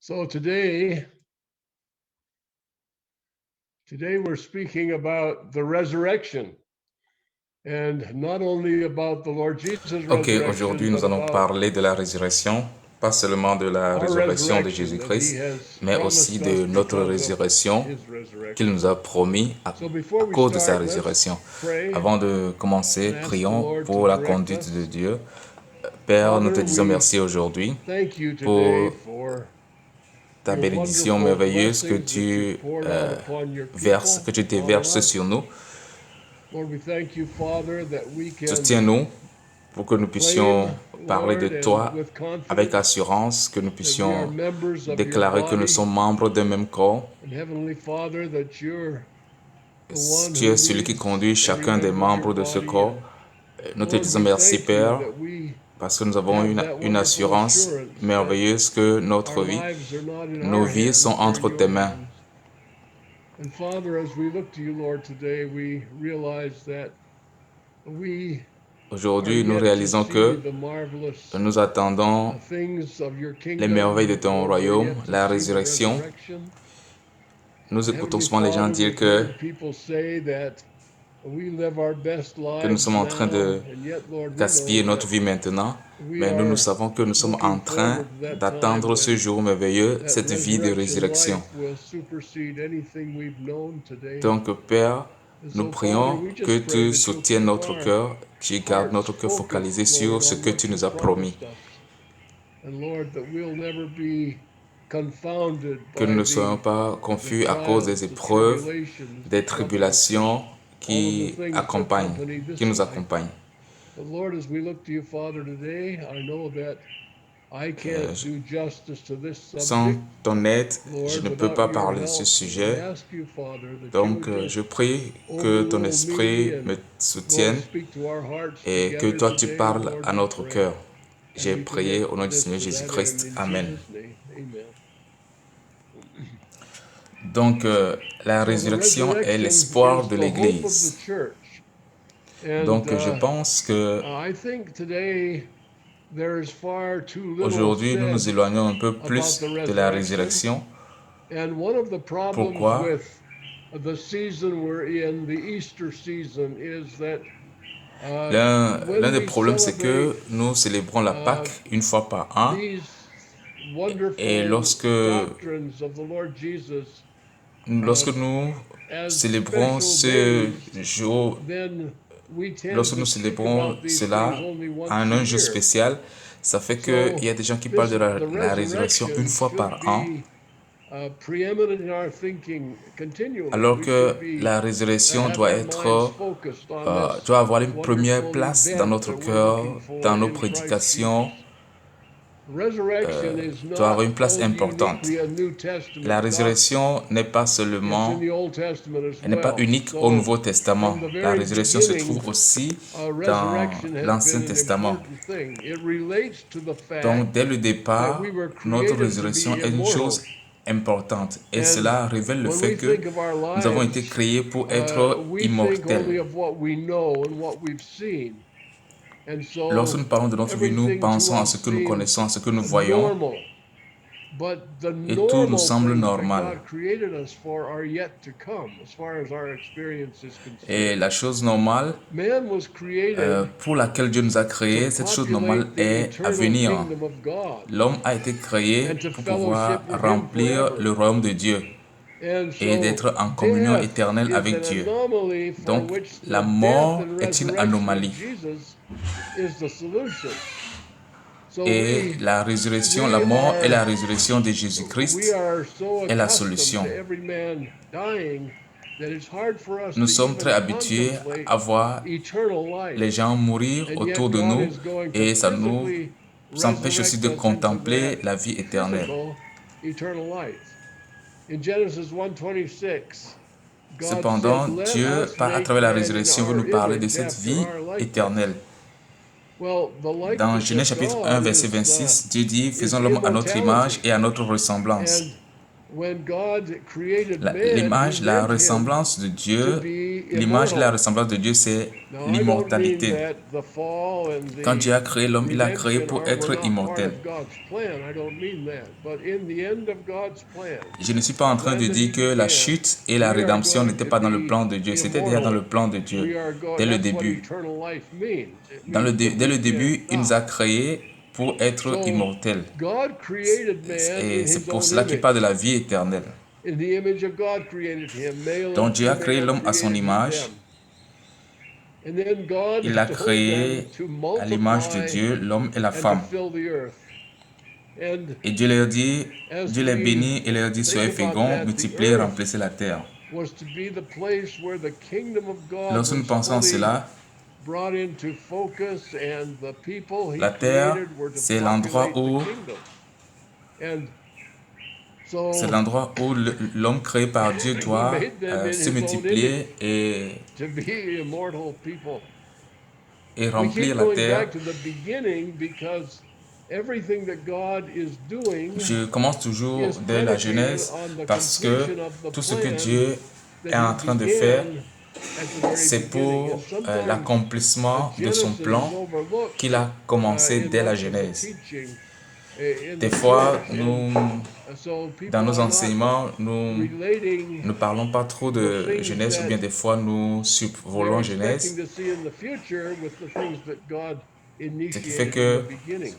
So today we're speaking about the resurrection, and not only about the Lord Jesus' Ok, resurrection, aujourd'hui nous but allons about parler de la résurrection, pas seulement de la our résurrection de resurrection that He Jésus-Christ, has mais aussi promised us de notre because of résurrection His qu'il resurrection. nous a promis So à before we cause de sa start, let's résurrection. pray Avant de commencer, and ask the prions Lord to pour la direct conduite de us. Dieu. Père, nous te Father, disons we merci aujourd'hui thank you today pour for ta your bénédiction wonderful merveilleuse que blessings that you've tu poured out upon your verses, people, que tu upon déverses us. sur nous. Lord, we thank you, Father, that we can Soutiens-nous pour que nous puissions claim, parler de Lord, and toi with avec confidence assurance, que nous that we are puissions members of your déclarer que nous body. sommes membres d'un même corps. And Heavenly Father, that you're the one Tu who es celui qui leads conduit every chacun des member of your membres de ce body. corps. And Nous te Lord, disons we merci, thank you Père, that we parce que nous avons have that une wonderful assurance assurance that merveilleuse que our notre vie, lives are not in nos our vies sont hands, they're in entre tes your mains. hands. And Father, as we look to you, Lord, today, we realize that we are Aujourd'hui, nous yet to réalisons see que the marvelous nous attendons things of your les merveilles de kingdom. ton Lord, we're royaume, yet to la see the résurrection. resurrection. Nous écoutons Heavenly souvent les gens Father, dire we've heard people say that we live our best que nous lives sommes en train now, de and yet, Lord, we know gaspiller notre that vie maintenant, we mais nous are savons que nous sommes en looking train forward to that time d'attendre ce when jour merveilleux, that cette vie de resurrection résurrection. life will supersede anything we've known today. Donc, Père, And nous so, Father, prions we que just pray tu that you'll soutiennes keep notre our cœur, tu gardes hearts notre cœur focused, focalisé sur Lord, ce on que what tu you nous as promis. promised us. And Lord, that we'll never be confounded Que nous by ne soyons pas the confus à cause des trials, the épreuves, tribulations, des the troubles, tribulations all of the qui things that accompagnent, accompany qui this nous life. accompagnent. But Lord, as we look to you, Father, today, I know that I can't do justice to this Sans subject, ton aide, je Lord, ne peux without pas your parler de ce help. And I sujet. ask you, Father, that you Donc, would je just prie que ton overrule me esprit and, me Lord, soutienne speak to our hearts et que together toi tu today, parles Lord, à we notre pray. cœur. And J'ai we prié commit au nom du this Seigneur to that end Jésus-Christ. in Amen. Jesus' name. Amen. Donc, la So the résurrection est resurrection l'espoir is de the hope of the l'Église. church. And Donc, je pense que I think today there's far too little aujourd'hui, nous nous said éloignons un peu about plus the de la resurrection. résurrection. And one of the problems Pourquoi? with the season we're in, the Easter season, is that L'un when des we problèmes, c'est celebrate que nous célébrons la Pâque une fois par an. these Et wonderful doctrines of the Lord Jesus lorsque nous as célébrons special ce days, jour, then we tend lorsque to nous speak célébrons about these things cela only en once a un jour year. spécial, ça fait qu'il y a So des gens qui parlent de the la résurrection une resurrection fois should par an, be preeminent in our thinking continually. alors We should que be la résurrection have our minds focused on this doit avoir une première wonderful place dans event notre that we're looking cœur, dans for nos in Christ prédications, Jesus. Resurrection is doit avoir not une place importante. uniquely a New La Testament doctrine. résurrection n'est pas It's in seulement, the Old Testament as elle n'est pas well. unique au So Nouveau Testament. from the La very résurrection se beginning, trouve aussi dans resurrection has l'Ancien been an Testament. important thing. It relates to the Donc, fact dès le that départ, we were notre created to résurrection be est une chose immortal. importante. Et And cela révèle le when fait we que think of our nous avons été lives, créés pour être we think only immortels. of what we know and what we've seen. And Lorsque so nous parlons de notre vie, nous everything to pensons à us ce que nous seems connaissons, à ce que nous voyons, normal. But the et tout nous normal semble things that normal. God created us for are yet to come, as far as our experience is Et concerned. la chose normale Man was created pour laquelle Dieu nous a to créés, cette chose normale populate the est à eternal venir. kingdom of God L'homme a été créé and to pour pouvoir fellowship with Him remplir forever. le royaume de Dieu And et so d'être en communion death éternelle is avec an Dieu. anomaly for Donc, which la the death mort and est une resurrection of anomalie. Jesus is the solution. So Et la résurrection, la we mort et la are résurrection de we Jésus-Christ so est la accustomed solution. to every man dying that it's hard for us Nous to sommes très even habitués contemplate à voir eternal les life. gens mourir And autour yet de God nous is going to et ça nous physically empêche aussi resurrect de us into contempler that la vie éternelle. physical eternal life. In Genesis 1:26, God said, Cependant, "Let Dieu, us à make travers la man in résurrection, veut our nous parler de image cette after vie our likeness." éternelle. Well, the Dans likeness Genèse of chapitre 1, God verset is 26, Dieu dit, is faisons l'homme à notre image immortality. et à notre ressemblance. And when God created man, L'image, he la meant him ressemblance de to Dieu, be l'image, la immortal. ressemblance de Dieu, c'est Now, I don't mean l'immortalité. that the fall and Quand the Dieu a créé l'homme, il a créé redemption pour were être not part immortel. of God's plan. I don't mean that. But in the end of God's plan, Je ne suis pas en train de plan that dire he que la began, chute et la we are rédemption going n'étaient to pas dans le be plan de Dieu. C'était déjà dans immortal. le plan de Dieu, We are going. dès le That's what début. eternal life means. It means that Dès we le début, can't il nous a die. créés pour être So immortels. God created man in Et c'est his pour own cela qu'il parle de image. la vie éternelle. In the image of God created him, male Donc and Dieu a créé female l'homme à son created he image. them. And then God Il a told them créé to à l'image de multiply Dieu l'homme et la and to femme. fill the earth. And Et Dieu leur dit, as Dieu les we bénit et leur dit, soyez think about féconds, that, the multipliez, earth remplissez la terre. was to be the place where the kingdom of God Lorsque nous was pensons à fully cela, brought into focus, and the people he la terre, created were to c'est l'endroit populate où the kingdom. And c'est so l'endroit où l'homme créé par Dieu he doit made them in se his own image multiplier to be immortal people. et We remplir keep la going terre. back to the beginning because everything that God is doing Je commence toujours is dès la predicated Genèse on the parce que completion of the tout ce que plan Dieu est that en he train de faire, began at the very c'est beginning. And pour sometimes l'accomplissement de son Genesis plan is overlooked qu'il a commencé in dès la much of the Genèse. teaching in Des the fois, church. And so dans people nos are not enseignements, nous relating ne parlons pas trop the de things Genèse ou that bien des fois nous they're survolons expecting Genèse, to see in the future with the things that God ce qui fait initiated in que the beginning.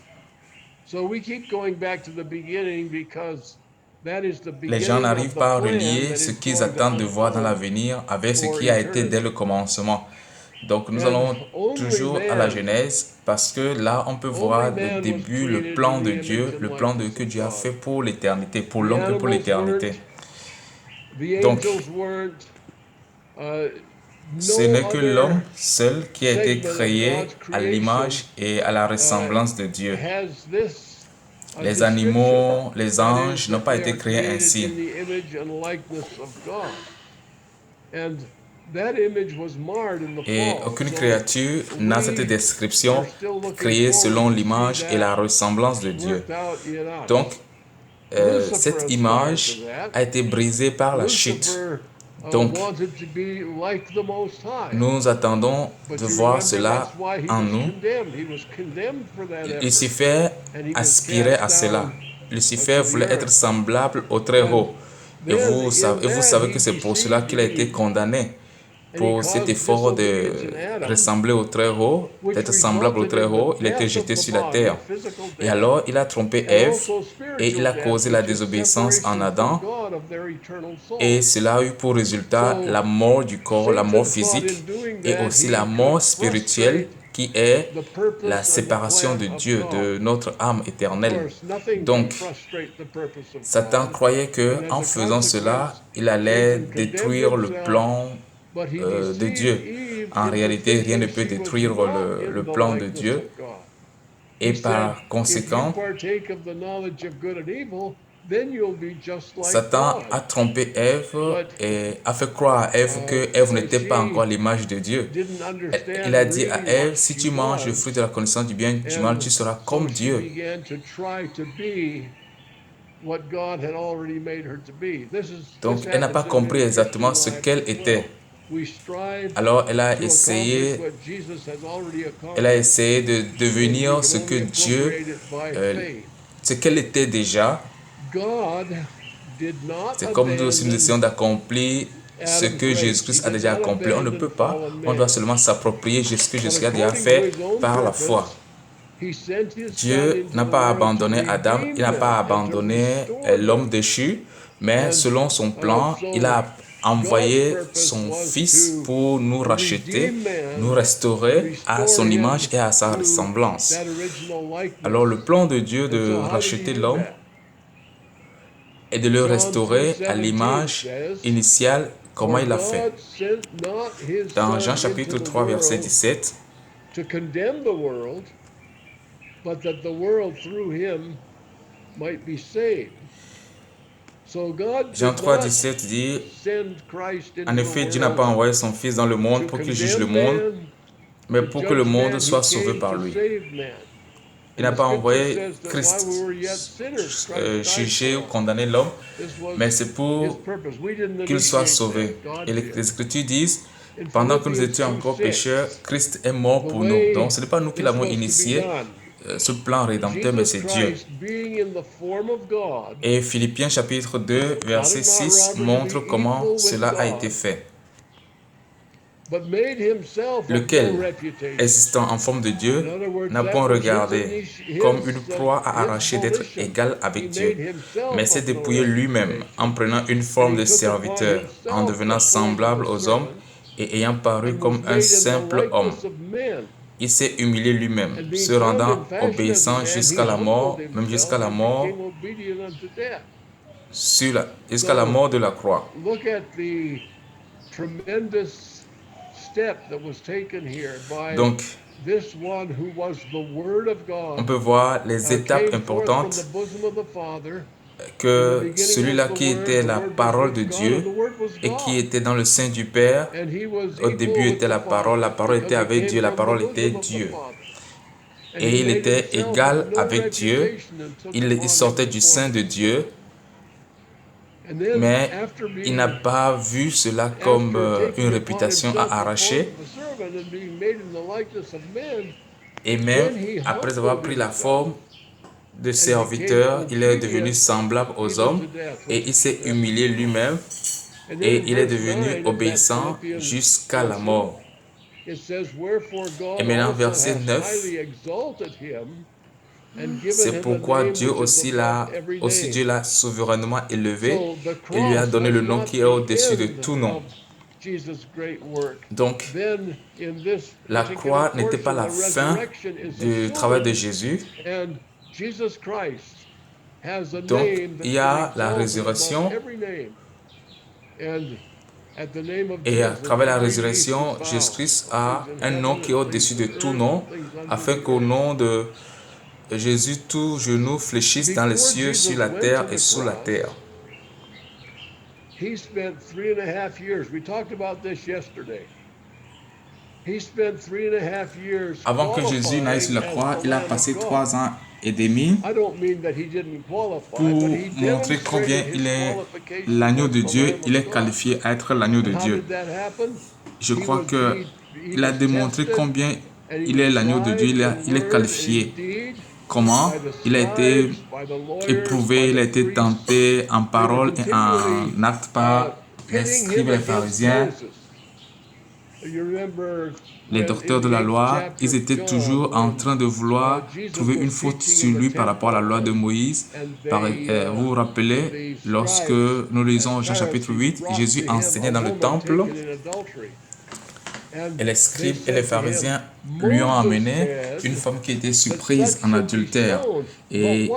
So we keep going back to the beginning because that is the les gens beginning of n'arrivent the pas à plan relier that ce is qu'ils going to attendent de voir dans unfold l'avenir avec ce for qui a été dès eternity. le commencement. Donc nous And allons only toujours à la man, Genèse parce que là on peut only voir le man was début, le created plan in de the image Dieu, and le plan likeness que of Dieu a God. fait pour l'éternité, pour The l'homme et pour animals l'éternité. weren't, the Donc angels weren't, ce no n'est que l'homme other seul qui a été segment of créé God's à creation l'image et à la ressemblance de Dieu. has this Les description. animaux, les That anges is n'ont that pas they été are créés created ainsi. in the image and likeness of God. And that image was marred in the Et fall. aucune So créature n'a cette we description are still looking créée selon forward to see l'image et la that ressemblance de Dieu. worked out in Donc, us. Lucifer cette aspired to image that. a été brisée par la chute. Lucifer Donc, wanted to be like the Most High. nous attendons But de you voir remember cela that's why he en was nous. condemned. He was condemned for that effort. Lucifer And he was aspirait à cast cela. down Lucifer to the voulait être earth. semblable au Très-Haut. Et Then vous in savez that que he c'est pour cela deceived qu'il a été Eve. condamné, And he pour cet caused effort de disobedience in Adam, ressembler au Très-Haut, which d'être semblable au resulted in Très-Haut. the Il a été death of jeté the sur la body, terre. physical Et death, alors, il a trompé and Ève also et il a spiritual death, causé la which is désobéissance en separation from Adam. God of their eternal soul. Et cela a eu pour résultat So la mort du corps, la mort Satan thought physique in doing et that aussi he la could mort spirituelle frustrate qui est the la purpose and the séparation de plan of Dieu, God. de notre âme Of éternelle. course, nothing Donc, can frustrate the purpose of Satan God. croyait que And en as a faisant cela, consequence, il allait Satan condemned détruire le himself, plan but he de deceived Dieu. Eve En into réalité, rien ne thinking peut she was détruire not le in the plan de likeness Dieu. of God. Et He said, par if you conséquent, partake of the knowledge of good and evil, then you'll be just like Satan a God. trompé Ève But et a fait croire à Ève que Ève since n'était pas encore she l'image de Dieu. didn't Il a understand dit à really Ève, what si she tu manges le was, fruit de la connaissance du bien et du mal, and tu seras so comme she Dieu. began to try to be what God had already made her to be. This Donc, elle n'a pas happens in compris many exactement Christian ce lives qu'elle as était. well. We strive Alors, elle a to accomplish essayé, what Jesus has already elle a accomplished. essayé de We devenir can ce que only Dieu, appropriate it by faith. ce qu'elle était déjà. God did not C'est comme nous aussi nous essayons abandon d'accomplir ce Adam's que race. He Jésus-Christ a did déjà not accompli. On ne abandon peut pas. fallen On doit man. seulement s'approprier ce que But Jésus a déjà according to fait his own par la foi. purpose, he sent his son Dieu into n'a the pas world to abandonné Adam, il redeem n'a pas them and to abandonné restore l'homme them. déchu, mais And selon son plan, so il a God's envoyé purpose son was Fils to pour nous racheter, redeem nous man, restaurer à restore son him image et à sa to ressemblance. that original Alors le likeness. plan de Dieu And de so how did he racheter do l'homme that? et de le John restaurer à 3:17 l'image says, initiale, comment For il l'a fait. God sent not his Dans Jean son chapitre into the 3, verset world 17, to condemn the world, but that the world through him might be saved. So God Jean did 3, not 17 dit, send Christ into en the effet, Dieu n'a pas world envoyé son Fils dans le monde to pour qu'il juge le condemn monde, man, mais to pour que le judge monde man. soit He sauvé came par to lui. save man. Il n'a And the pas scripture envoyé says that while Christ we were yet sinners, Christ died juger ou for us. condamner l'homme, This was mais c'est his pour purpose. We didn't qu'il soit initiate sauvé. that. God Et did. les Écritures disent, In pendant que nous Philippians étions encore pécheurs, 2:6, Christ est mort the pour nous. Donc way ce n'est pas nous qui this l'avons was to be initié, done, ce plan rédempteur, mais Jesus c'est Dieu. Christ, being in the form of God, Et Philippiens chapitre 2, verset 6 montre comment cela a été fait. but made himself of no Lequel, reputation. existant en forme de Dieu, In other words, n'a that point was regardé comme une proie à arracher d'être volition. égal avec He Dieu, made himself mais s'est of no dépouillé lui-même reputation. en prenant une forme de serviteur, en devenant semblable aux hommes et ayant paru And was comme un made in the simple homme. likeness of men. Il s'est humilié lui-même, And being se found rendant in fashion as a obéissant man, jusqu'à he la mort, humbled même jusqu'à la himself and mort, became obedient unto death. jusqu'à la mort de la croix. Look at the tremendous step that was taken here by Donc, this one who was the Word of God. on peut voir les étapes Came forth from the importantes bosom of the Father. que celui-là qui était la parole de Dieu et qui était dans le sein du Père, And he was au equal début with était the la parole Father, était avec because he Dieu, la came from parole the était bosom of the Dieu. Father. And Et he il made était himself égal of no avec Dieu, reputation and took il upon him sortait the du form sein de of Dieu, man. And then, mais after il n'a being pas vu cela comme une réputation à arracher. Et même après avoir pris la forme de serviteur, il est devenu semblable aux hommes et il s'est humilié lui-même et il est devenu obéissant jusqu'à la mort. Et maintenant, verset 9, c'est pourquoi Dieu aussi Dieu l'a souverainement élevé et lui a donné le nom qui est au-dessus de tout nom. Donc, la croix n'était pas la fin du travail de Jésus. Donc, il y a la résurrection. Et à travers la résurrection, Jésus-Christ a un nom qui est au-dessus de tout nom, afin qu'au nom de Jésus, tout genou fléchisse dans les cieux, sur la terre et sous la terre. He spent 3.5 years. We talked about this yesterday. He spent 3.5 years. Avant que Jésus n'aille sur la croix, il a passé 3 ans et demi pour montrer combien il est l'agneau de Dieu. Il est qualifié à être l'agneau de Dieu. Je crois qu'il a démontré combien il est l'agneau de Dieu. Il est qualifié. Comment? Il a été éprouvé, il a été tenté en parole et en acte par les scribes et les pharisiens, les docteurs de la loi. Ils étaient toujours en train de vouloir trouver une faute sur lui par rapport à la loi de Moïse. Vous vous rappelez, lorsque nous lisons Jean chapitre 8, Jésus enseignait dans le temple. Et les scribes et les pharisiens lui ont amené une femme qui était surprise en adultère. Et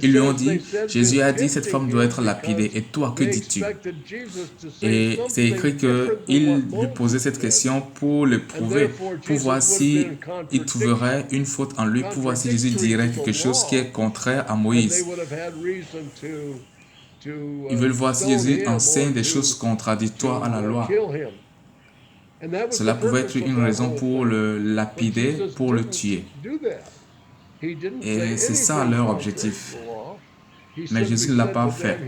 ils lui ont dit, Jésus a dit, cette femme doit être lapidée. Et toi, que dis-tu? Et c'est écrit qu'il lui posait cette question pour le prouver, pour voir s'il trouverait une faute en lui, pour voir si Jésus dirait quelque chose qui est contraire à Moïse. Ils veulent voir si Jésus enseigne des choses contradictoires à la loi. Cela pouvait être une raison pour le lapider, pour le tuer. Et c'est ça leur objectif. Mais Jésus ne l'a pas fait.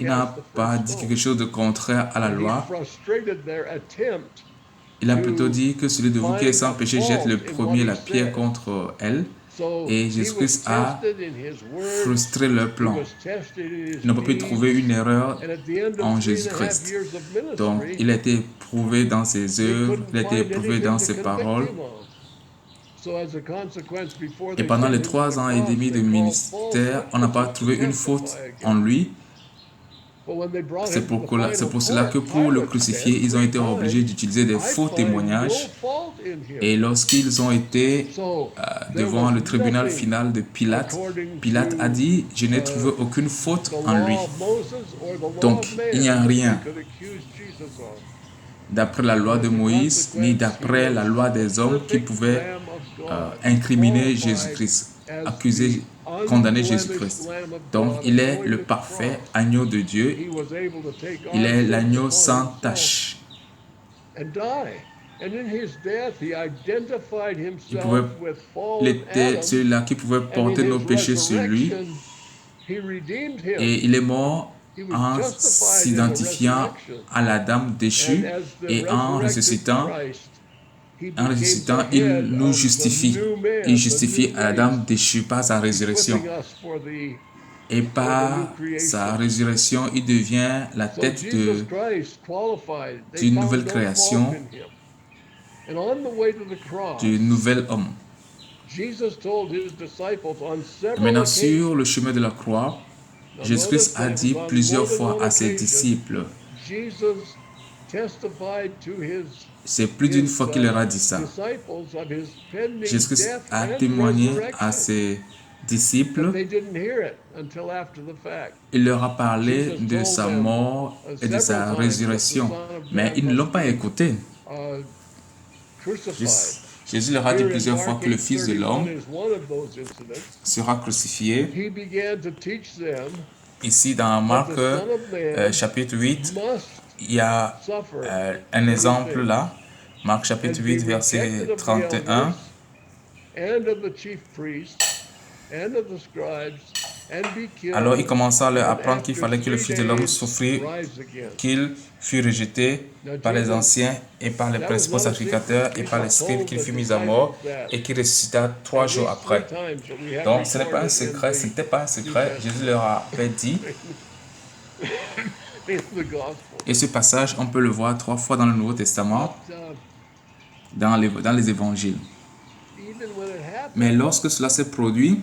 Il n'a pas dit quelque chose de contraire à la loi. Il a plutôt dit que celui de vous qui est sans péché jette le premier la pierre contre elle. Et Jésus-Christ a frustré leur plan. Ils n'ont pas pu trouver une erreur en Jésus-Christ. Donc, il a été éprouvé dans ses œuvres, il a été éprouvé dans ses paroles. Et pendant les 3 ans et demi de ministère, on n'a pas trouvé une faute en lui. C'est pour cela que pour le crucifier, ils ont été obligés d'utiliser des faux témoignages. Et lorsqu'ils ont été devant le tribunal final de Pilate, Pilate a dit, je n'ai trouvé aucune faute en lui. Donc, il n'y a rien d'après la loi de Moïse, ni d'après la loi des hommes qui pouvait incriminer Jésus-Christ, accuser, condamner Jésus-Christ. Donc, il est le parfait agneau de Dieu. Il est l'agneau sans tache. Il était celui-là qui pouvait porter nos péchés sur lui. Et il est mort en s'identifiant à la dame déchue et en ressuscitant, il nous justifie. Il justifie à la dame déchue par sa résurrection. Et par sa résurrection, il devient la tête d'une nouvelle création, du nouvel homme. Maintenant, sur le chemin de la croix, Jésus-Christ a dit plusieurs fois à ses disciples, c'est plus d'une fois qu'il leur a dit ça. Jésus-Christ a témoigné à ses disciples, il leur a parlé de sa mort et de sa résurrection, mais ils ne l'ont pas écouté. Jésus leur a dit plusieurs fois que le Fils de l'homme sera crucifié. Ici, dans Marc chapitre 8, il y a un exemple là. Marc chapitre 8, verset 31. Alors il commença à leur apprendre qu'il fallait que le Fils de l'homme souffrit, qu'il fût rejeté par les anciens et par les principaux sacrificateurs et par les scribes, qu'il fut mis à mort et qu'il ressuscita 3 jours après. Donc ce n'est pas un secret, ce n'était pas un secret, Jésus leur avait dit. Et ce passage, on peut le voir 3 fois dans le Nouveau Testament, dans les évangiles. Mais lorsque cela s'est produit,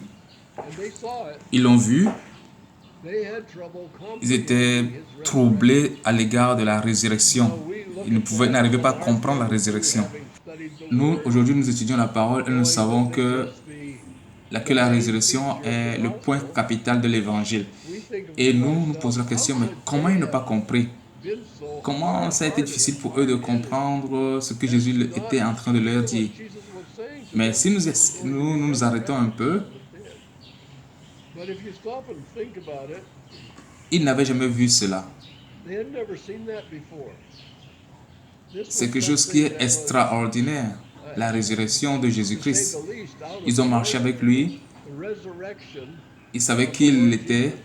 ils l'ont vu, ils étaient troublés à l'égard de la résurrection. Ils n'arrivaient pas à comprendre la résurrection. Nous, aujourd'hui, nous étudions la parole et nous savons que la résurrection est le point capital de l'évangile. Et nous nous posons la question, mais comment ils n'ont pas compris? Comment ça a été difficile pour eux de comprendre ce que Jésus était en train de leur dire? Mais si nous arrêtons un peu, ils n'avaient jamais vu cela. C'est quelque chose qui est extraordinaire, la résurrection de Jésus-Christ. Ils ont marché avec lui, ils savaient qui il était,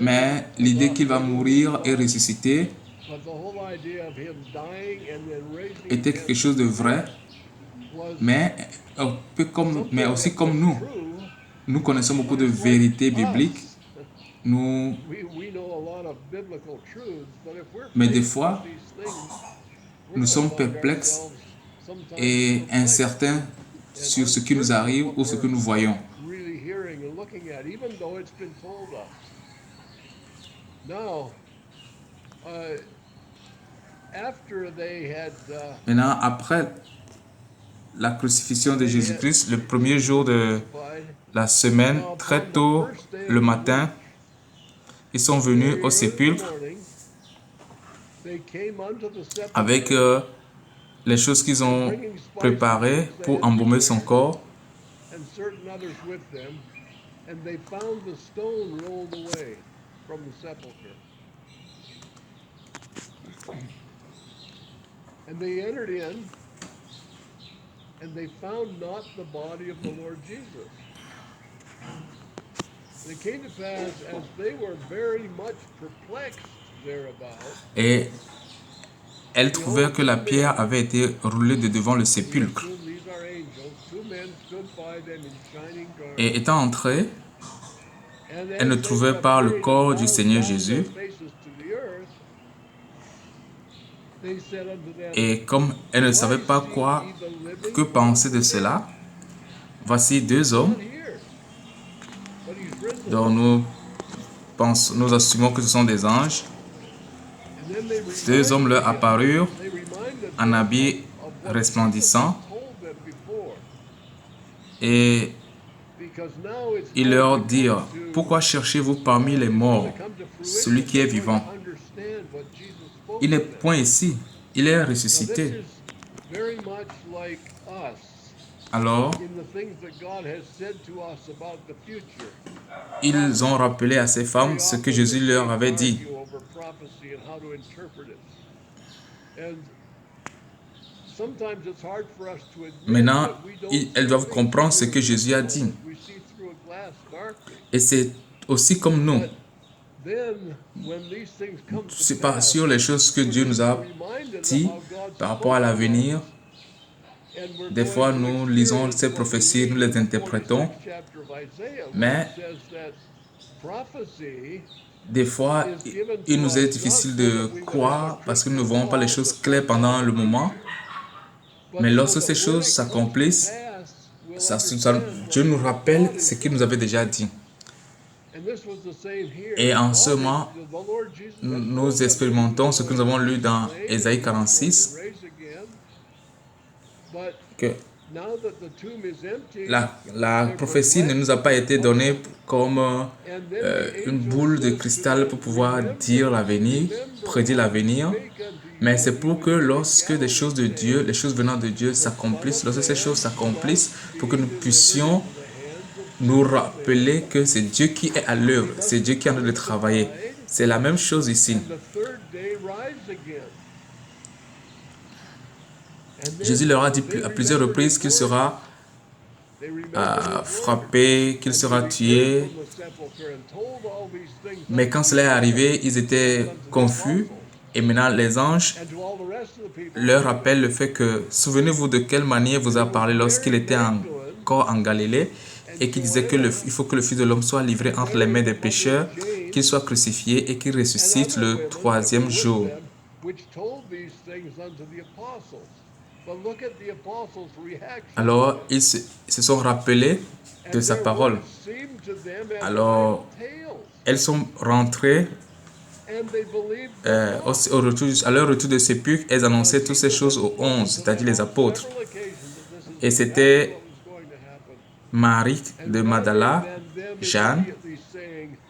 mais l'idée qu'il va mourir et ressusciter était quelque chose de vrai, mais aussi comme nous connaissons beaucoup de vérités bibliques, mais des fois, nous sommes perplexes et incertains sur ce qui nous arrive ou ce que nous voyons. Maintenant, après la crucifixion de Jésus-Christ, le premier jour de la semaine, très tôt le matin, ils sont venus au sépulcre avec les choses qu'ils ont préparées pour embaumer son corps. And they entered in, and they found not the body of the Lord Jesus. And it came to pass, as they were very much perplexed thereabout, et elles trouvèrent que la pierre avait été roulée de devant le sépulcre. Et étant entrées, elles ne trouvèrent pas le corps du Seigneur Jésus. Et comme elles ne savaient pas que penser de cela, voici 2 hommes dont nous assumons que ce sont des anges. 2 hommes leur apparurent en habits resplendissants et ils leur dirent, « Pourquoi cherchez-vous parmi les morts celui qui est vivant? Il n'est point ici, il est ressuscité. » Alors, ils ont rappelé à ces femmes ce que Jésus leur avait dit. Maintenant, elles doivent comprendre ce que Jésus a dit. Et c'est aussi comme nous. C'est pas sur les choses que Dieu nous a dit par rapport à l'avenir. Des fois, nous lisons ces prophéties, nous les interprétons, mais des fois, il nous est difficile de croire parce que nous ne voyons pas les choses claires pendant le moment. Mais lorsque ces choses s'accomplissent, Dieu nous rappelle ce qu'il nous avait déjà dit. Et en ce moment, nous expérimentons ce que nous avons lu dans Ésaïe 46, que la prophétie ne nous a pas été donnée comme une boule de cristal pour pouvoir dire l'avenir, prédire l'avenir, mais c'est pour que lorsque des choses de Dieu, les choses venant de Dieu s'accomplissent, lorsque ces choses s'accomplissent, pour que nous puissions nous rappeler que c'est Dieu qui est à l'œuvre, c'est Dieu qui est en train de travailler. C'est la même chose ici. Jésus leur a dit à plusieurs reprises qu'il sera frappé, qu'il sera tué. Mais quand cela est arrivé, ils étaient confus. Et maintenant, les anges leur rappellent le fait que, souvenez-vous de quelle manière vous a parlé lorsqu'il était encore en Galilée et qu'il disait qu'il faut que le Fils de l'homme soit livré entre les mains des pécheurs, qu'il soit crucifié et qu'il ressuscite le troisième jour. Alors, ils se sont rappelés de sa parole. Alors, elles sont rentrées à leur retour de sépulcre, elles annonçaient toutes ces choses aux 11, c'est-à-dire les apôtres. Et c'était Marie de Magdala, Jeanne,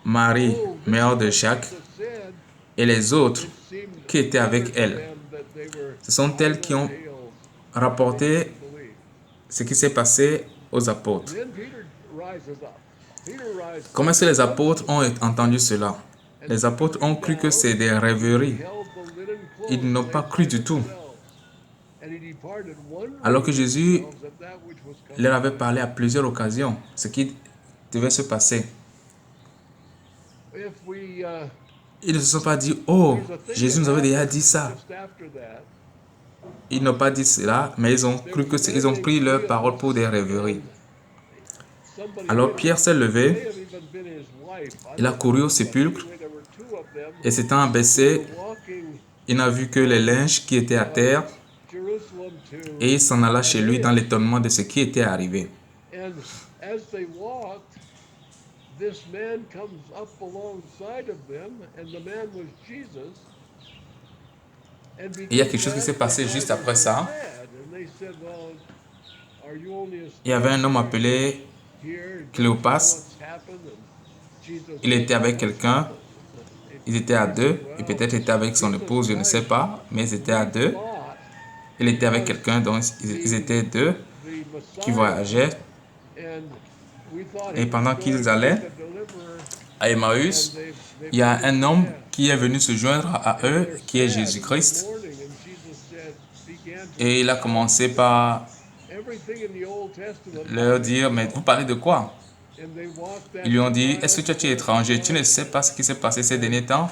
Marie, mère de Jacques, et les autres qui étaient avec elle. Ce sont elles qui ont rapporté ce qui s'est passé aux apôtres. Comment est-ce que les apôtres ont entendu cela? Les apôtres ont cru que c'est des rêveries. Ils n'ont pas cru du tout. Alors que Jésus leur avait parlé à plusieurs occasions, ce qui devait se passer. Ils ne se sont pas dit, oh, Jésus nous avait déjà dit ça. Ils n'ont pas dit cela, mais ils ont cru que ils ont pris leur parole pour des rêveries. Alors Pierre s'est levé, il a couru au sépulcre et s'étant abaissé, il n'a vu que les linges qui étaient à terre et il s'en alla chez lui dans l'étonnement de ce qui était arrivé. Il y a quelque chose qui s'est passé juste après ça. Il y avait un homme appelé Cléopas. Il était avec quelqu'un. Ils étaient à deux. Et peut-être était avec son épouse, je ne sais pas. Mais ils étaient à deux. Il était avec quelqu'un, donc ils étaient deux qui voyageaient. Et pendant qu'ils allaient à Emmaüs, il y a un homme qui est venu se joindre à eux, qui est Jésus-Christ. Et il a commencé par leur dire, mais vous parlez de quoi? Ils lui ont dit, est-ce que tu es étranger? Tu ne sais pas ce qui s'est passé ces derniers temps?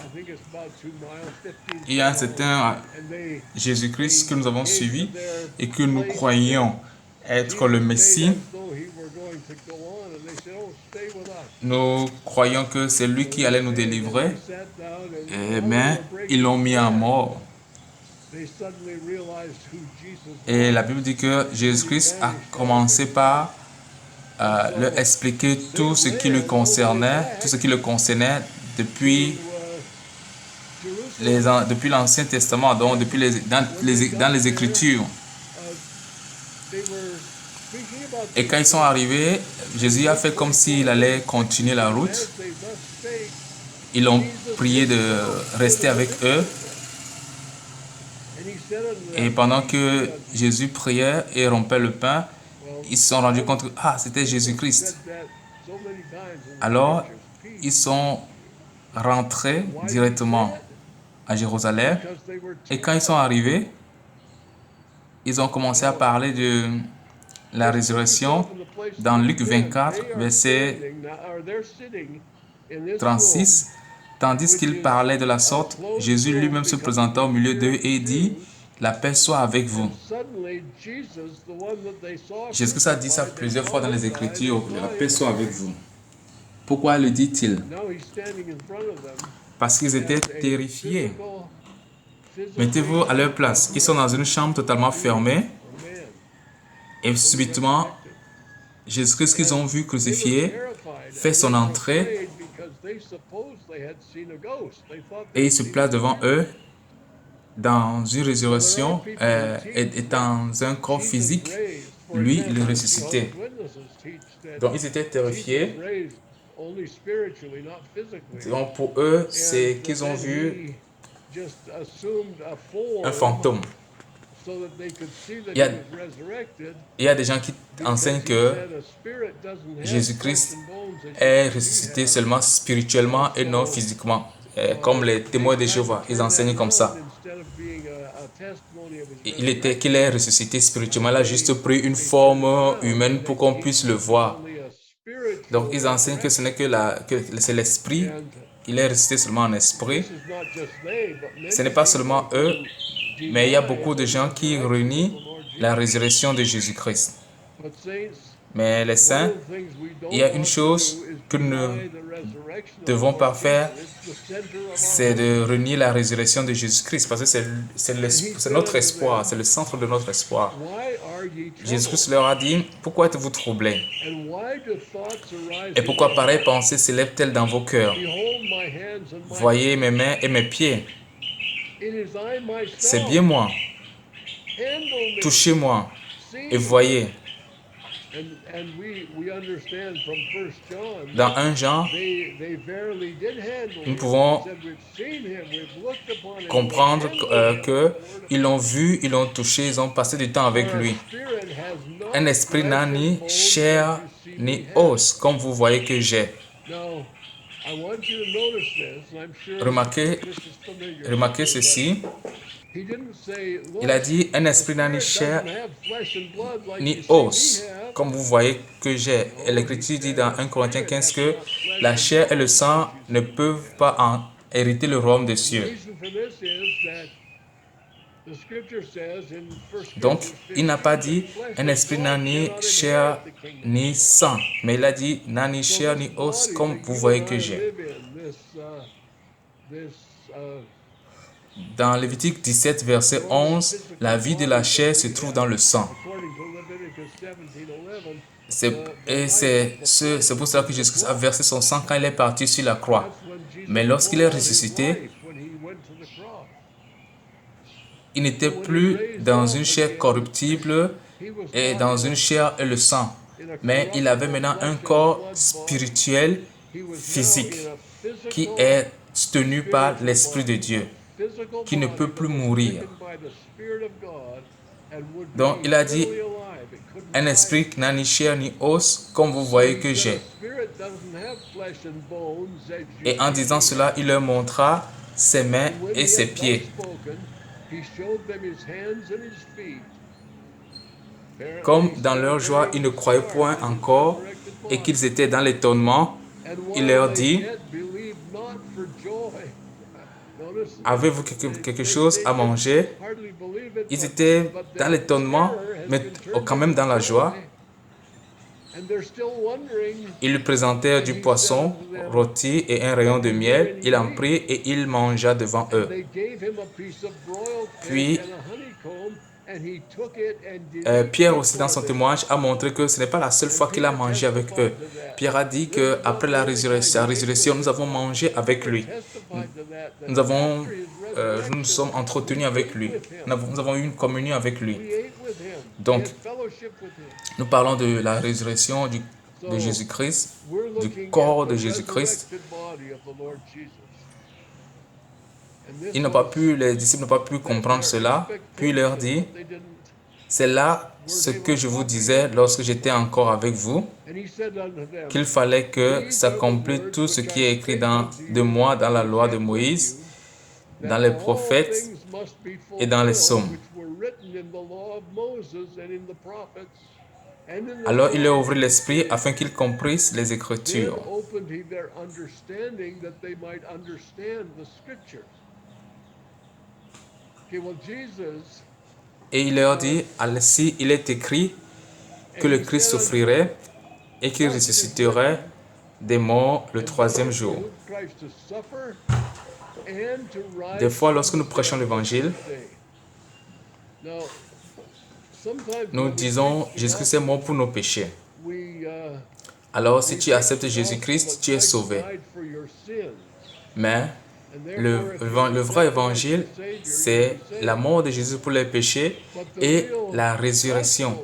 Il y a un certain Jésus-Christ que nous avons suivi et que nous croyions être le Messie. Nous croyons que c'est lui qui allait nous délivrer, mais ils l'ont mis à mort. Et la Bible dit que Jésus-Christ a commencé par leur expliquer tout ce qui le concernait, depuis l'Ancien Testament, donc dans les Écritures. Et quand ils sont arrivés, Jésus a fait comme s'il allait continuer la route. Ils l'ont prié de rester avec eux. Et pendant que Jésus priait et rompait le pain, ils se sont rendus compte que c'était Jésus-Christ. Alors, ils sont rentrés directement à Jérusalem. Et quand ils sont arrivés, ils ont commencé à parler de la résurrection dans Luc 24, verset 36. Tandis qu'il parlait de la sorte, Jésus lui-même se présenta au milieu d'eux et dit, « La paix soit avec vous. » Jésus a dit ça plusieurs fois dans les Écritures, « La paix soit avec vous. » Pourquoi le dit-il? Parce qu'ils étaient terrifiés. Mettez-vous à leur place. Ils sont dans une chambre totalement fermée. Et subitement, Jésus-Christ qu'ils ont vu crucifié fait son entrée et il se place devant eux dans une résurrection et dans un corps physique. Lui, il est ressuscité. Donc, ils étaient terrifiés. Donc, pour eux, c'est qu'ils ont vu un fantôme. Il y a des gens qui enseignent que Jésus-Christ est ressuscité seulement spirituellement et non physiquement, comme les témoins de Jéhovah. Ils enseignent comme ça. Qu'il est ressuscité spirituellement, il a juste pris une forme humaine pour qu'on puisse le voir. Donc, ils enseignent que ce n'est que c'est l'esprit. Il est ressuscité seulement en esprit. Ce n'est pas seulement eux, mais il y a beaucoup de gens qui renient la résurrection de Jésus-Christ. Mais les saints, il y a une chose que nous ne devons pas faire, c'est de renier la résurrection de Jésus-Christ, parce que c'est notre espoir, c'est le centre de notre espoir. Jésus-Christ leur a dit, « Pourquoi êtes-vous troublés? Et pourquoi pareille pensée s'élève-t-elle dans vos cœurs? Voyez mes mains et mes pieds. C'est bien moi. Touchez-moi et voyez. » Dans 1 Jean, nous pouvons comprendre qu'ils l'ont vu, ils l'ont touché, ils ont passé du temps avec lui. Un esprit n'a ni chair ni os, comme vous voyez que j'ai. Remarquez ceci. Il a dit, un esprit n'a ni chair ni os, comme vous voyez que j'ai. Et l'Écriture dit dans 1 Corinthiens 15 que la chair et le sang ne peuvent pas hériter le royaume des cieux. Donc, il n'a pas dit un esprit n'a ni chair ni sang, mais il a dit n'a ni chair ni os, comme vous voyez que j'ai. Dans Lévitique 17, verset 11, la vie de la chair se trouve dans le sang. C'est pour cela que Jésus a versé son sang quand il est parti sur la croix. Mais lorsqu'il est ressuscité, il n'était plus dans une chair corruptible et dans une chair et le sang. Mais il avait maintenant un corps spirituel, physique, qui est tenu par l'Esprit de Dieu, qui ne peut plus mourir. Donc, il a dit, un esprit qui n'a ni chair ni os, comme vous voyez que j'ai. Et en disant cela, il leur montra ses mains et ses pieds. Comme dans leur joie, ils ne croyaient point encore et qu'ils étaient dans l'étonnement, il leur dit, avez-vous quelque chose à manger? Ils étaient dans l'étonnement, mais quand même dans la joie. Ils lui présentèrent du poisson rôti et un rayon de miel. Il en prit et il mangea devant eux. Puis, Pierre aussi dans son témoignage a montré que ce n'est pas la seule fois qu'il a mangé avec eux. Pierre a dit qu'après la résurrection, nous avons mangé avec lui. Nous nous sommes entretenus avec lui. Nous avons eu une communion avec lui. Donc, nous parlons de la résurrection de Jésus-Christ, du corps de Jésus-Christ. Les disciples n'ont pas pu comprendre cela. Puis il leur dit, c'est là ce que je vous disais lorsque j'étais encore avec vous, qu'il fallait que s'accomplisse tout ce qui est écrit de moi dans la loi de Moïse, dans les prophètes et dans les psaumes. Alors il leur ouvrit l'esprit afin qu'ils comprissent les Écritures. Et il leur dit, ainsi il est écrit que le Christ souffrirait et qu'il ressusciterait des morts le troisième jour. Des fois, lorsque nous prêchons l'Évangile, nous disons Jésus-Christ est mort pour nos péchés. Alors, si tu acceptes Jésus-Christ, tu es sauvé. Mais le vrai évangile, c'est la mort de Jésus pour les péchés et la résurrection.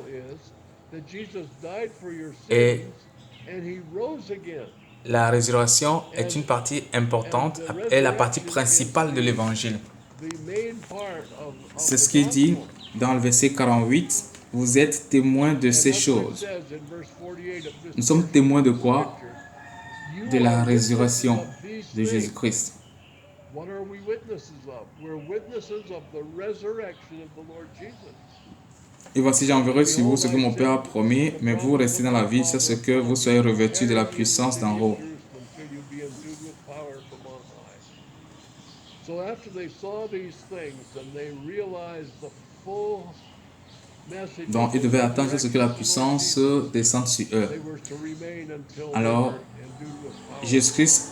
Et la résurrection est une partie importante, est la partie principale de l'évangile. C'est ce qu'il dit dans le verset 48. Vous êtes témoins de ces choses. Nous sommes témoins de quoi? De la résurrection de Jésus-Christ. Et voici, j'enverrai sur vous ce que mon Père a promis, mais vous restez dans la vie, c'est ce que vous soyez revêtus de la puissance d'en haut. Donc, ils devaient attendre ce que la puissance descende sur eux. Alors, Jésus-Christ,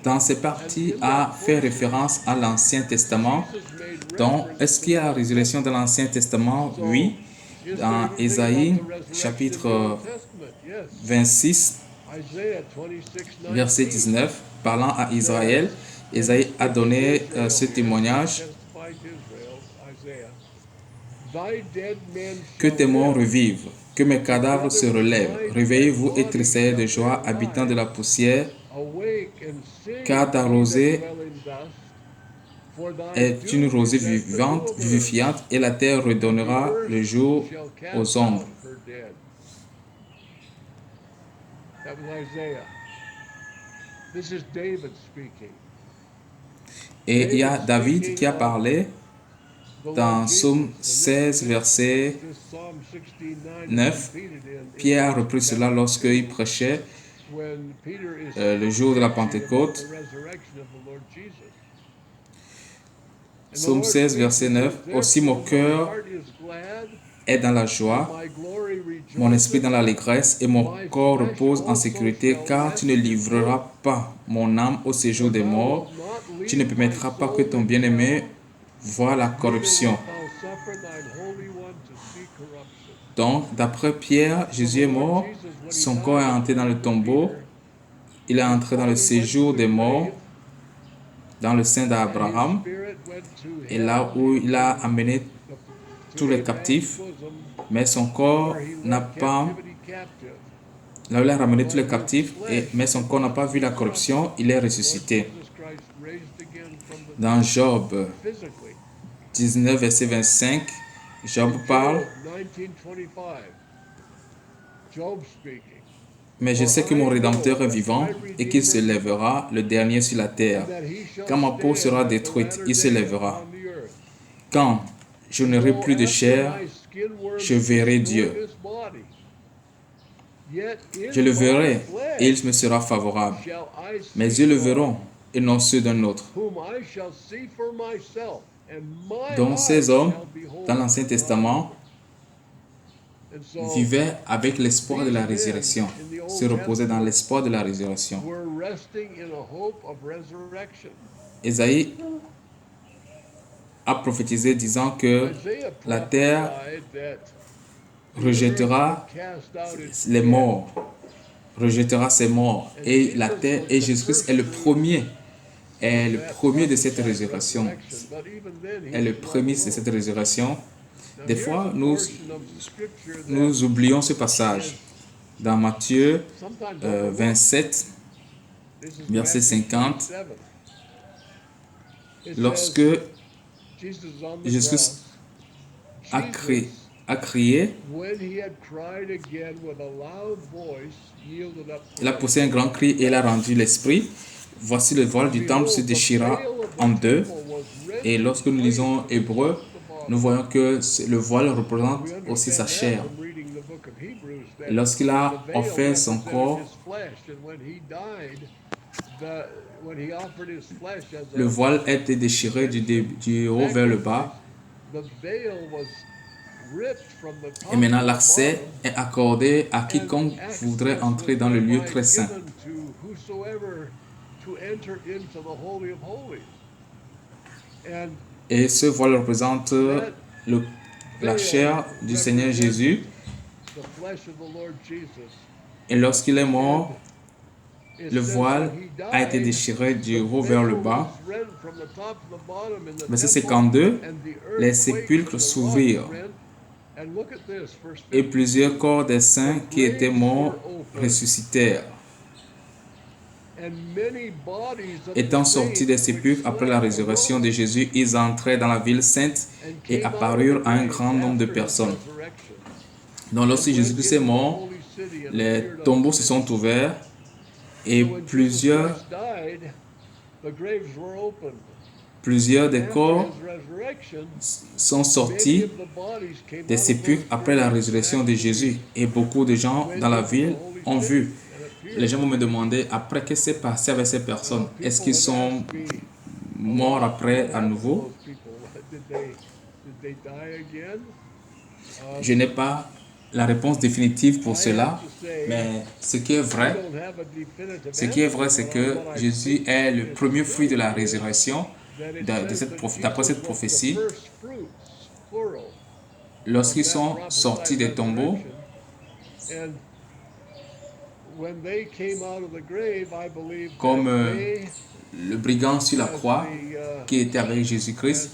dans ces parties, a fait référence à l'Ancien Testament. Donc, est-ce qu'il y a la résurrection dans l'Ancien Testament? Oui. Dans Ésaïe, chapitre 26, verset 19, parlant à Israël, Ésaïe a donné ce témoignage. Que tes morts revivent, que mes cadavres se relèvent. Réveillez-vous et tressaillez de joie, habitants de la poussière, car ta rosée est une rosée vivante, vivifiante, et la terre redonnera le jour aux ombres. Et il y a David qui a parlé dans Psaume 16, verset 9. Pierre a repris cela lorsqu'il prêchait le jour de la Pentecôte. Psaume 16, verset 9. Aussi mon cœur est dans la joie, mon esprit dans l'allégresse, et mon corps repose en sécurité, car tu ne livreras pas mon âme au séjour des morts. Tu ne permettras pas que ton bien-aimé voie la corruption. Donc, d'après Pierre, Jésus est mort, son corps est entré dans le tombeau, il est entré dans le séjour des morts, dans le sein d'Abraham, et là où il a amené tous les captifs, mais son corps n'a pas, là où il a ramené tous les captifs, mais son corps n'a pas vu la corruption, il est ressuscité. Dans Job 19, verset 25, Job parle. Mais je sais que mon Rédempteur est vivant et qu'il se lèvera, le dernier sur la terre. Quand ma peau sera détruite, il se lèvera. Quand je n'aurai plus de chair, je verrai Dieu. Je le verrai et il me sera favorable. Mes yeux le verront et non ceux d'un autre. Donc ces hommes, dans l'Ancien Testament, vivaient avec l'espoir de la résurrection, se reposaient dans l'espoir de la résurrection. Ésaïe a prophétisé disant que la terre rejettera les morts, rejettera ses morts, et la terre, et Jésus-Christ est le premier de cette résurrection. Est le premier de cette résurrection. Des fois, nous oublions ce passage. Dans Matthieu 27, verset 50, lorsque Jésus a crié, il a poussé un grand cri et il a rendu l'esprit. Voici le voile du temple se déchira en deux. Et lorsque nous lisons Hébreux, nous voyons que le voile représente aussi sa chair. Et lorsqu'il a offert son corps, le voile était déchiré du haut vers le bas. Et maintenant, l'accès est accordé à quiconque voudrait entrer dans le lieu très saint. Et ce voile représente la chair du Seigneur Jésus. Et lorsqu'il est mort, le voile a été déchiré du haut vers le bas. Verset 52, les sépulcres s'ouvrirent et plusieurs corps des saints qui étaient morts ressuscitèrent. Étant sortis des sépulcres après la résurrection de Jésus, ils entrèrent dans la ville sainte et apparurent à un grand nombre de personnes. Donc lorsque Jésus-Christ est mort, les tombeaux se sont ouverts et plusieurs des corps sont sortis des sépulcres après la résurrection de Jésus. Et beaucoup de gens dans la ville ont vu. Les gens vont me demander après qu'est-ce qui s'est passé avec ces personnes. Est-ce qu'ils sont morts après à nouveau? Je n'ai pas la réponse définitive pour cela, mais ce qui est vrai, c'est que Jésus est le premier fruit de la résurrection. D'après cette prophétie, lorsqu'ils sont sortis des tombeaux, comme le brigand sur la croix qui était avec Jésus-Christ,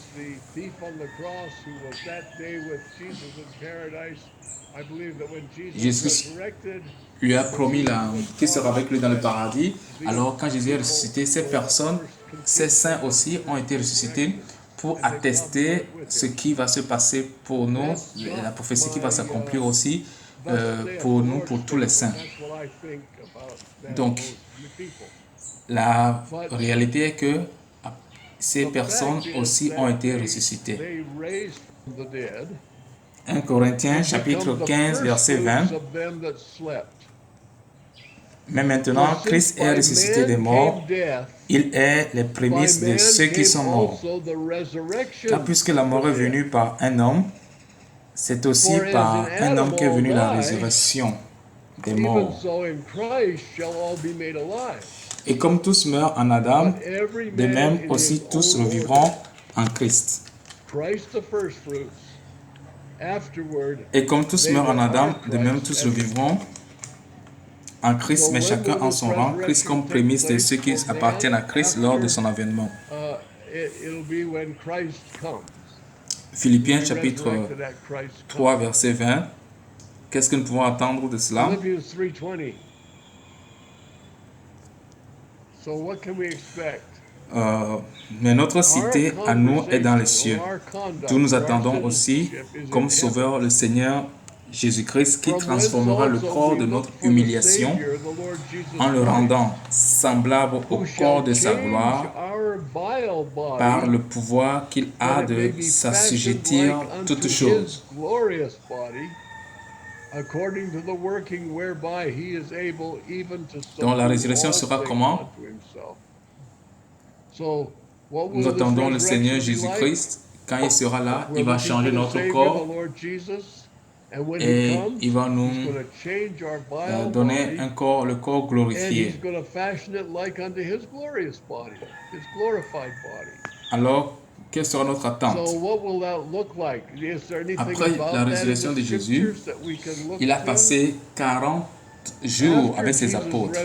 Jésus lui a promis qu'il sera avec lui dans le paradis. Alors quand Jésus est ressuscité, ces personnes, ces saints aussi ont été ressuscités pour attester ce qui va se passer pour nous, la prophétie qui va s'accomplir aussi pour nous, pour tous les saints. Donc, la réalité est que ces personnes aussi ont été ressuscitées. 1 Corinthiens chapitre 15, verset 20. Mais maintenant, Christ est ressuscité des morts. Il est les prémices de ceux qui sont morts. Car puisque la mort est venue par un homme, c'est aussi par un homme qu'est venue la résurrection des morts. Et comme tous meurent en Adam, de même aussi tous revivront en Christ. Et comme tous meurent en Adam, de même tous revivront en Christ, mais chacun en son rang, Christ comme prémisse de ceux qui appartiennent à Christ lors de son avènement. Philippiens chapitre 3, verset 20. Qu'est-ce que nous pouvons attendre de cela? Mais notre cité à nous est dans les cieux. D'où nous attendons aussi comme sauveur le Seigneur Jésus-Christ qui transformera le corps de notre humiliation en le rendant semblable au corps de sa gloire par le pouvoir qu'il a de s'assujettir toutes choses. Donc la résurrection sera comment? Nous attendons le Seigneur Jésus-Christ. Quand il sera là, il va changer notre corps et il va nous donner un corps, le corps glorifié. Alors, quelle sera notre attente? Après la résurrection de Jésus, il a passé 40 jours avec ses apôtres.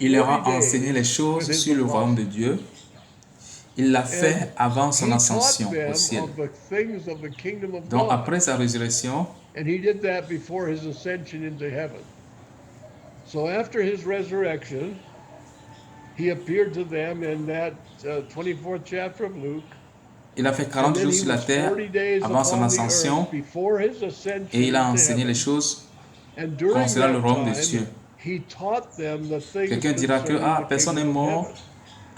Il leur a enseigné les choses sur le royaume de Dieu. Il l'a fait avant son ascension au ciel. Donc après sa résurrection, il a fait 40 jours sur la terre avant son ascension et il a enseigné les choses concernant le royaume de Dieu. Quelqu'un dira que personne n'est mort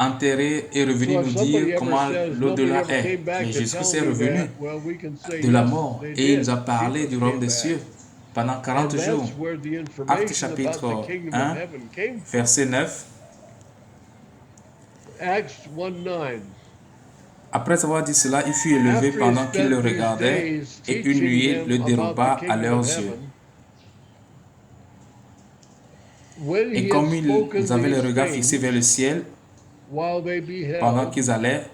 enterré est revenu nous dire comment l'au-delà est. Mais Jésus-Christ est revenu de la mort et il nous a parlé du royaume des cieux pendant 40 jours. Actes chapitre 1, verset 9. Après avoir dit cela, il fut élevé pendant qu'ils le regardaient et une nuée le déroba à leurs yeux. Et comme ils avaient le regard fixé vers le ciel, pendant qu'ils s'en allaient,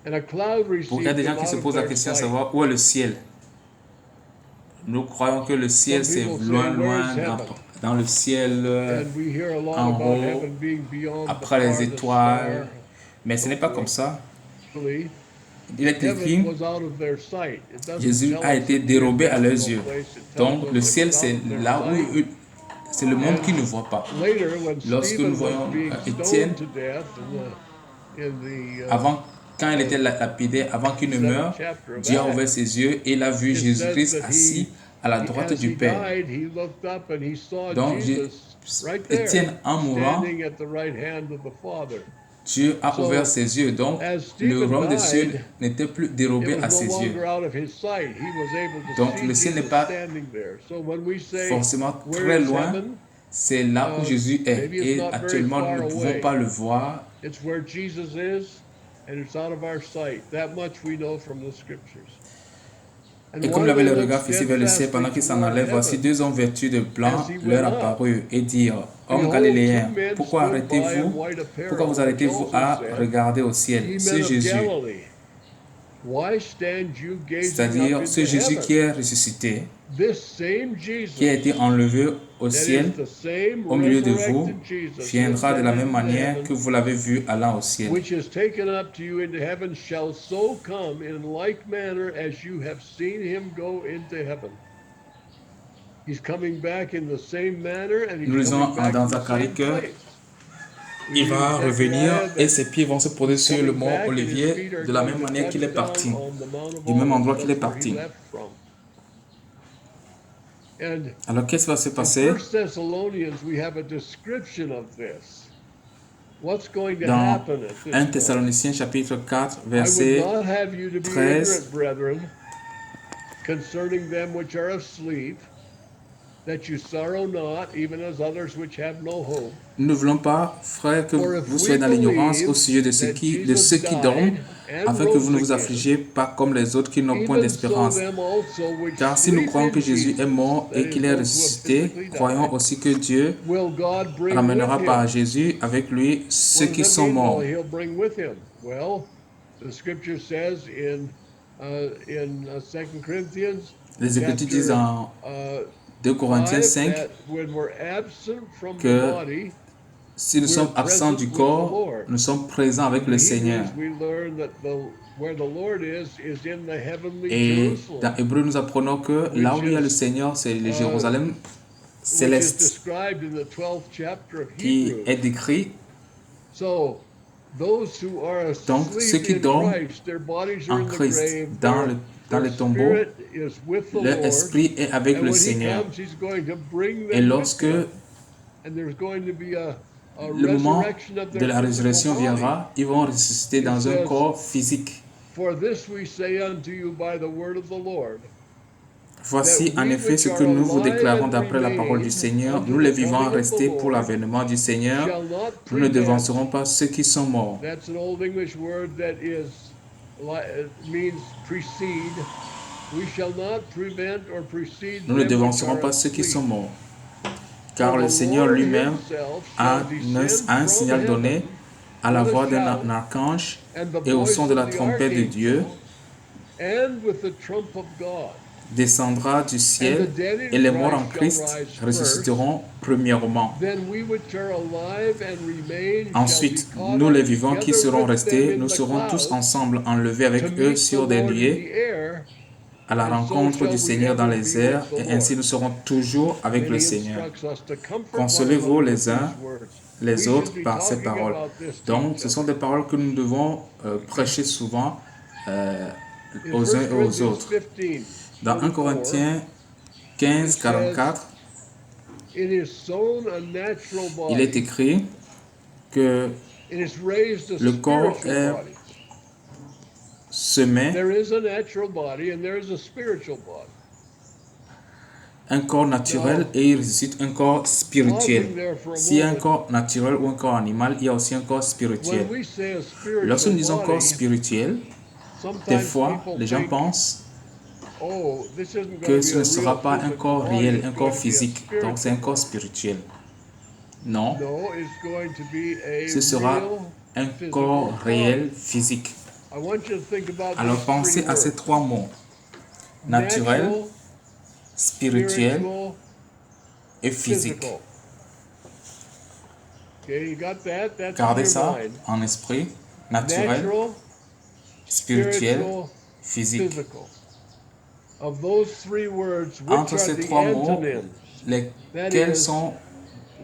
il y a des gens qui se posent la question de savoir où est le ciel. Nous croyons que le ciel c'est loin, loin dans le ciel, en haut, après les étoiles. Mais ce n'est pas comme ça. Il est écrit, Jésus a été dérobé à leurs yeux. Donc le ciel c'est là où c'est le monde qui ne voit pas. Lorsque nous voyons Étienne, quand il était lapidé, avant qu'il ne meure, Dieu a ouvert ses yeux et il a vu Jésus-Christ assis à la droite du Père. Donc, Étienne, en mourant, Dieu a ouvert ses yeux. Donc, le royaume des cieux n'était plus dérobé à ses yeux. Donc, le ciel n'est pas forcément très loin. C'est là où Jésus est. Et actuellement, nous ne pouvons pas le voir. Et comme il avait le regard fixé vers le ciel pendant qu'il s'en allait, voici deux hommes vêtus de blanc leur apparurent et dirent, hommes galiléens, pourquoi vous arrêtez-vous à regarder au ciel? C'est Jésus, c'est-à-dire ce Jésus qui est ressuscité, qui a été enlevé au ciel au milieu de vous, viendra de la même manière que vous l'avez vu allant au ciel. Nous lisons dans Zacharie que il va revenir et ses pieds vont se poser sur le mont Olivier de la même manière qu'il est parti, du même endroit qu'il est parti. Alors, qu'est-ce qui va se passer? Dans 1 Thessaloniciens chapitre 4, verset 13, nous ne voulons pas, frères, que vous soyez dans l'ignorance au sujet de ceux qui dorment, afin que vous ne vous affligez pas comme les autres qui n'ont point d'espérance. Car si nous croyons que Jésus est mort et qu'il est ressuscité, croyons aussi que Dieu ramènera par Jésus avec lui ceux qui sont morts. Les Écritures disent en 2 Corinthiens 5 que si nous sommes absents du corps, nous sommes présents avec le Seigneur. Et dans Hébreu, nous apprenons que là où il y a le Seigneur, c'est le Jérusalem céleste qui est décrit. Donc, ceux qui dorment en Christ dans les tombeaux, leur esprit est avec le Seigneur. Et lorsque le moment de la résurrection viendra, ils vont ressusciter dans un corps physique. Voici en effet ce que nous vous déclarons d'après la parole du Seigneur. Nous les vivants restés pour l'avènement du Seigneur. Nous ne devancerons pas ceux qui sont morts. Nous ne devancerons pas ceux qui sont morts. Car le Seigneur lui-même a un signal donné à la voix d'un archange et au son de la trompette de Dieu, descendra du ciel et les morts en Christ ressusciteront premièrement. Ensuite, nous les vivants qui serons restés, nous serons tous ensemble enlevés avec eux sur des nuées à la rencontre du Seigneur dans les airs, et ainsi nous serons toujours avec le Seigneur. Consolez-vous les uns les autres par ces paroles. Donc, ce sont des paroles que nous devons prêcher souvent aux uns et aux autres. Dans 1 Corinthiens 15, 44, Il est écrit que le corps est semé, un corps naturel et il ressuscite un corps spirituel. S'il y a un corps naturel ou un corps animal, il y a aussi un corps spirituel. Lorsque nous disons corps spirituel, des fois, les gens pensent que ce ne sera pas un corps réel, un corps physique, donc c'est un corps spirituel. Non, ce sera un corps réel, physique. Alors pensez à ces trois mots, naturel, spirituel et physique. Gardez ça en esprit, naturel, spirituel, physique. Entre ces trois mots, lesquels sont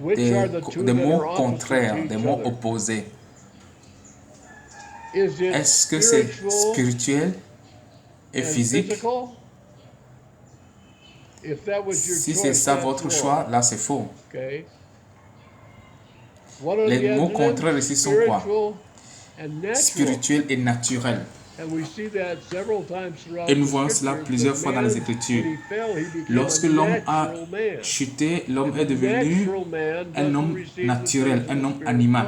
des mots contraires, des mots opposés? Est-ce que c'est spirituel et physique? Si c'est ça votre choix, là c'est faux. Les mots contraires ici sont quoi? Spirituel et naturel. Et nous voyons cela plusieurs fois dans les Écritures. Lorsque l'homme a chuté, l'homme est devenu un homme naturel, un homme animal.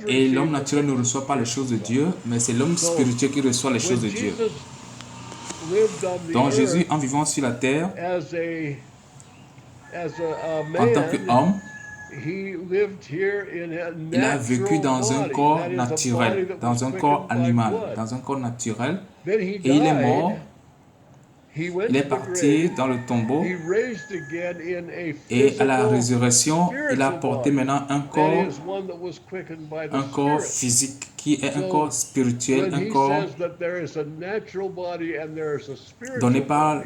Et l'homme naturel ne reçoit pas les choses de Dieu, mais c'est l'homme spirituel qui reçoit les choses de Dieu. Donc Jésus, en vivant sur la terre, en tant qu'homme, il a vécu dans un corps naturel, dans un corps animal, dans un corps naturel, et il est mort. Il est parti dans le tombeau et à la résurrection, il a porté maintenant un corps physique qui est un corps spirituel, un corps donné par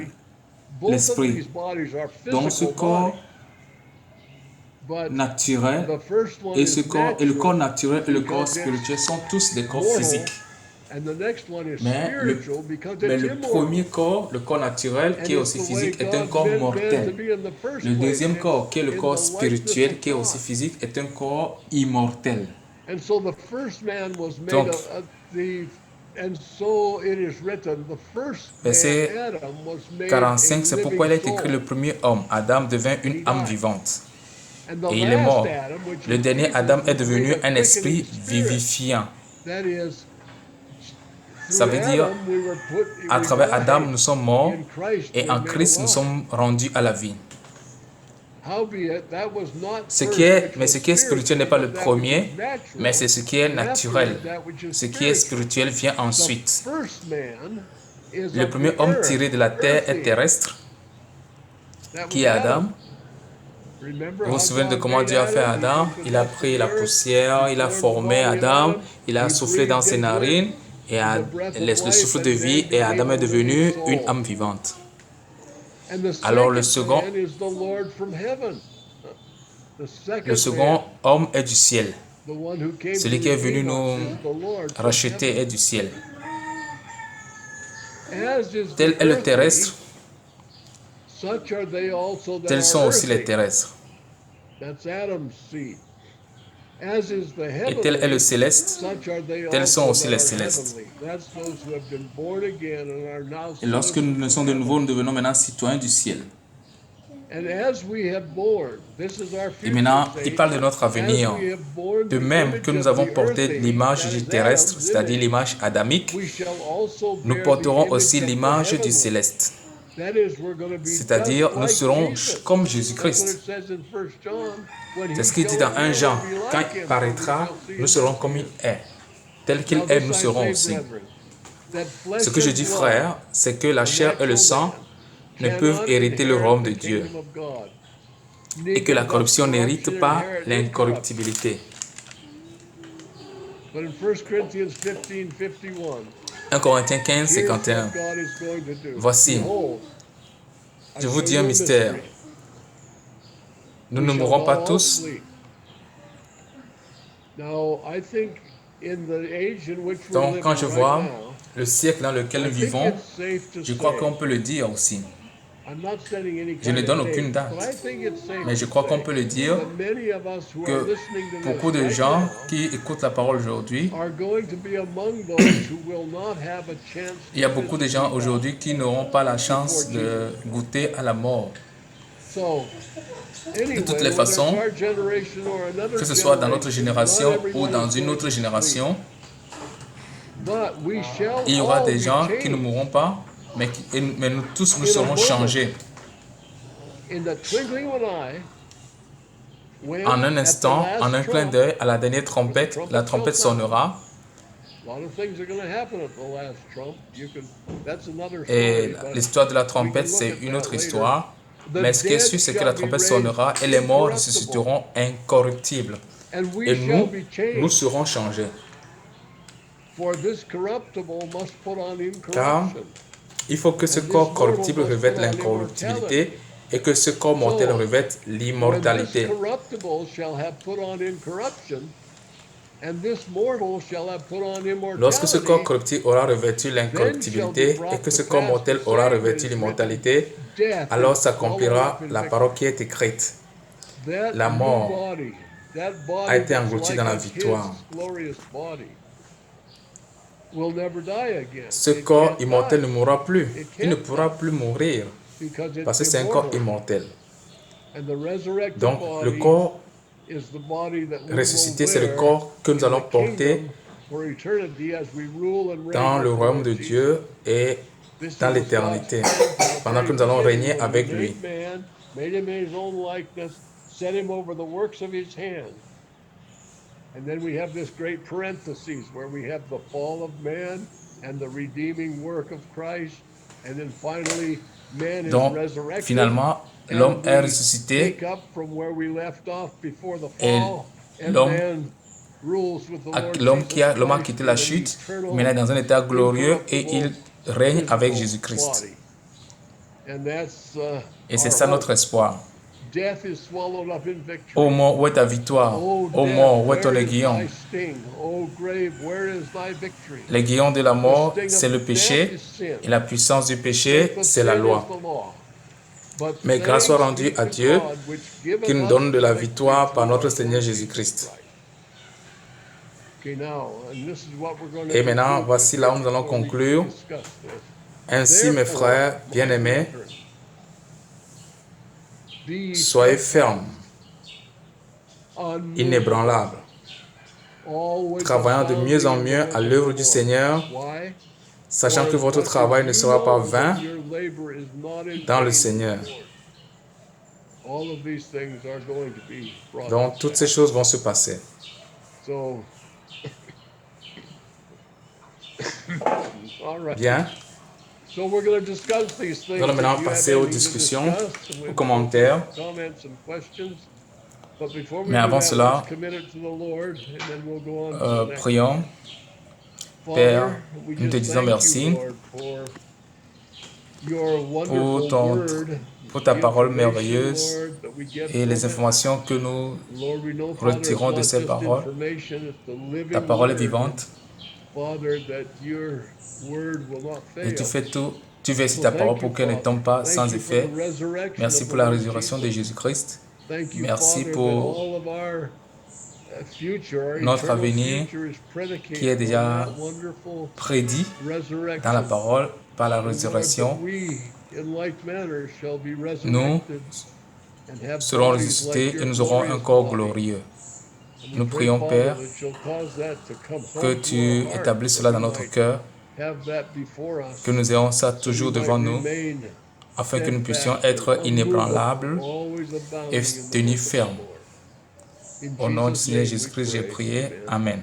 l'Esprit. Donc ce corps naturel et le corps naturel et le corps spirituel sont tous des corps physiques. Mais le premier corps, le corps naturel, qui est aussi physique, est un corps mortel. Le deuxième corps, qui est le corps spirituel, qui est aussi physique, est un corps immortel. Donc, verset 45, c'est pourquoi il est écrit le premier homme, Adam, devint une âme vivante. Et il est mort. Le dernier Adam est devenu un esprit vivifiant. Ça veut dire, à travers Adam, nous sommes morts et en Christ, nous sommes rendus à la vie. Ce qui est spirituel n'est pas le premier, mais c'est ce qui est naturel. Ce qui est spirituel vient ensuite. Le premier homme tiré de la terre est terrestre, qui est Adam. Vous vous souvenez de comment Dieu a fait Adam? Il a pris la poussière, il a formé Adam, il a soufflé dans ses narines, et le souffle de vie, et Adam est devenu une âme vivante. Alors le second homme est du ciel. Celui qui est venu nous racheter est du ciel. Tel est le terrestre, tels sont aussi les terrestres. Et tel est le céleste, tels sont aussi les célestes. Et lorsque nous naissons de nouveau, nous devenons maintenant citoyens du ciel. Et maintenant, il parle de notre avenir. De même que nous avons porté l'image du terrestre, c'est-à-dire l'image adamique, nous porterons aussi l'image du céleste. C'est-à-dire, nous serons comme Jésus-Christ. C'est ce qu'il dit dans 1 Jean. Quand il paraîtra, nous serons comme il est. Tel qu'il est, nous serons aussi. Ce que je dis, frère, c'est que la chair et le sang ne peuvent hériter le royaume de Dieu. Et que la corruption n'hérite pas l'incorruptibilité. 1 Corinthiens 15, 51. Voici, je vous dis un mystère. Nous ne mourrons pas tous. Donc, quand je vois le siècle dans lequel nous vivons, je crois qu'on peut le dire aussi. Je ne donne aucune date. Mais je crois qu'on peut le dire que beaucoup de gens qui écoutent la parole aujourd'hui, il y a beaucoup de gens aujourd'hui qui n'auront pas la chance de goûter à la mort. De toutes les façons, que ce soit dans notre génération ou dans une autre génération, il y aura des gens qui ne mourront pas, mais nous tous nous serons changés. En un instant, en un clin d'œil, à la dernière trompette, la trompette sonnera. Et l'histoire de la trompette, c'est une autre histoire. Mais ce qui est sûr, c'est que la trompette sonnera et les morts ressusciteront incorruptibles. Et nous serons changés. Car il faut que ce corps corruptible revête l'incorruptibilité et que ce corps mortel revête l'immortalité. Lorsque ce corps corruptible aura revêtu l'incorruptibilité et que ce corps mortel aura revêtu l'immortalité, alors s'accomplira la parole qui est écrite. La mort a été engloutie dans la victoire. Ce corps immortel ne mourra plus. Il ne pourra plus mourir parce que c'est un corps immortel. Donc, le corps ressuscité, c'est le corps que nous allons porter dans le royaume de Dieu et dans l'éternité, pendant que nous allons régner avec lui. And then we have this great parenthesis where we have the fall of man and the redeeming work of Christ. And then finally, man is resurrected. Finalement, l'homme est ressuscité et l'homme a quitté la chute, mais il est dans un état glorieux et il règne avec Jésus-Christ. Et c'est ça notre espoir. Ô mort, où est ta victoire? Ô mort, où est ton aiguillon? L'aiguillon de la mort, c'est le péché, et la puissance du péché, c'est la loi. Mais grâce soit rendue à Dieu, qui nous donne de la victoire par notre Seigneur Jésus-Christ. Et maintenant, voici là où nous allons conclure. Ainsi, mes frères bien-aimés, soyez fermes, inébranlables, travaillant de mieux en mieux à l'œuvre du Seigneur, sachant que votre travail ne sera pas vain dans le Seigneur. Donc, toutes ces choses vont se passer. Bien. Nous allons maintenant passer aux discussions, aux commentaires. Mais avant cela, prions. Père, nous te disons merci pour ta parole merveilleuse et les informations que nous retirons de ces paroles. Ta parole est vivante. Et tu verses ta parole pour qu'elle ne tombe pas sans effet. Merci pour la résurrection de Jésus-Christ. Merci pour notre avenir qui est déjà prédit dans la parole par la résurrection. Nous serons ressuscités et nous aurons un corps glorieux. Nous prions, Père, que tu établisses cela dans notre cœur, que nous ayons ça toujours devant nous, afin que nous puissions être inébranlables et tenus fermes. Au nom du Seigneur Jésus-Christ, j'ai prié. Amen.